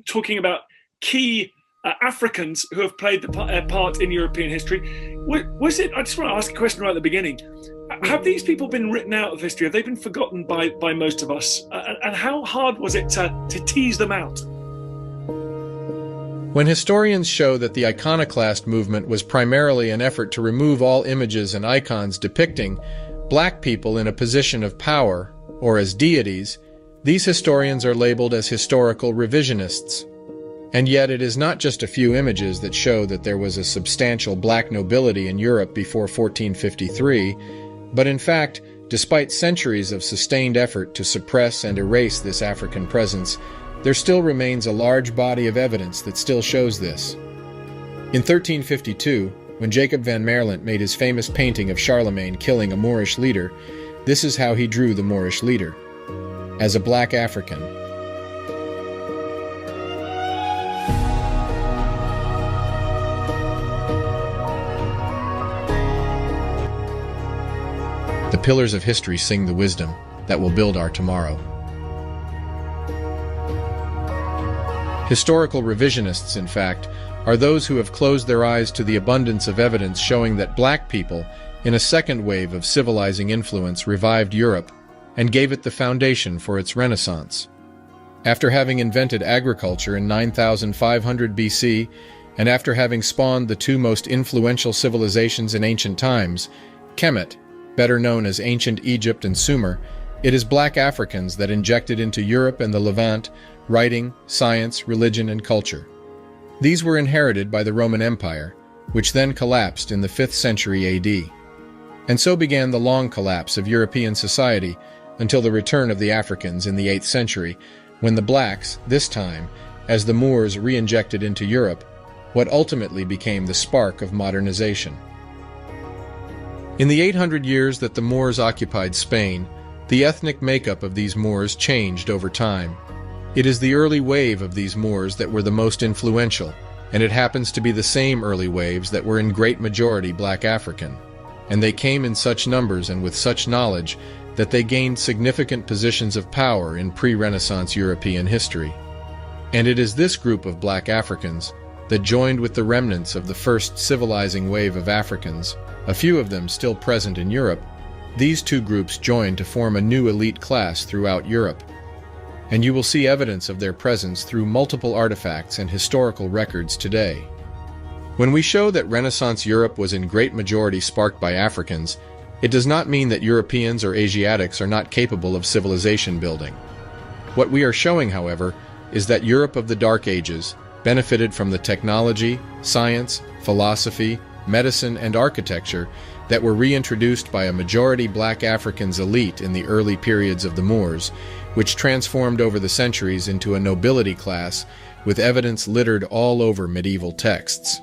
talking about key Africans who have played the part in European history. Was it? I just want to ask a question right at the beginning. Have these people been written out of history? Have they been forgotten by most of us? And how hard was it to tease them out? When historians show that the iconoclast movement was primarily an effort to remove all images and icons depicting black people in a position of power, or as deities, these historians are labeled as historical revisionists. And yet it is not just a few images that show that there was a substantial black nobility in Europe before 1453, but in fact, despite centuries of sustained effort to suppress and erase this African presence, there still remains a large body of evidence that still shows this. In 1352, when Jacob van Maerlant made his famous painting of Charlemagne killing a Moorish leader, this is how he drew the Moorish leader: as a black African. The pillars of history sing the wisdom that will build our tomorrow. Historical revisionists, in fact, are those who have closed their eyes to the abundance of evidence showing that black people, in a second wave of civilizing influence, revived Europe and gave it the foundation for its renaissance. After having invented agriculture in 9500 BC, and after having spawned the two most influential civilizations in ancient times, Kemet, better known as ancient Egypt and Sumer, it is black Africans that injected into Europe and the Levant writing, science, religion, and culture. These were inherited by the Roman Empire, which then collapsed in the 5th century AD. And so began the long collapse of European society until the return of the Africans in the 8th century, when the blacks, this time, as the Moors re-injected into Europe, what ultimately became the spark of modernization. In the 800 years that the Moors occupied Spain, the ethnic makeup of these Moors changed over time. It is the early wave of these Moors that were the most influential, and it happens to be the same early waves that were in great majority black African. And they came in such numbers and with such knowledge that they gained significant positions of power in pre-Renaissance European history. And it is this group of black Africans that joined with the remnants of the first civilizing wave of Africans, a few of them still present in Europe. These two groups joined to form a new elite class throughout Europe. And you will see evidence of their presence through multiple artifacts and historical records today. When we show that Renaissance Europe was in great majority sparked by Africans, it does not mean that Europeans or Asiatics are not capable of civilization building. What we are showing, however, is that Europe of the Dark Ages benefited from the technology, science, philosophy, medicine, and architecture that were reintroduced by a majority black Africans elite in the early periods of the Moors, which transformed over the centuries into a nobility class with evidence littered all over medieval texts.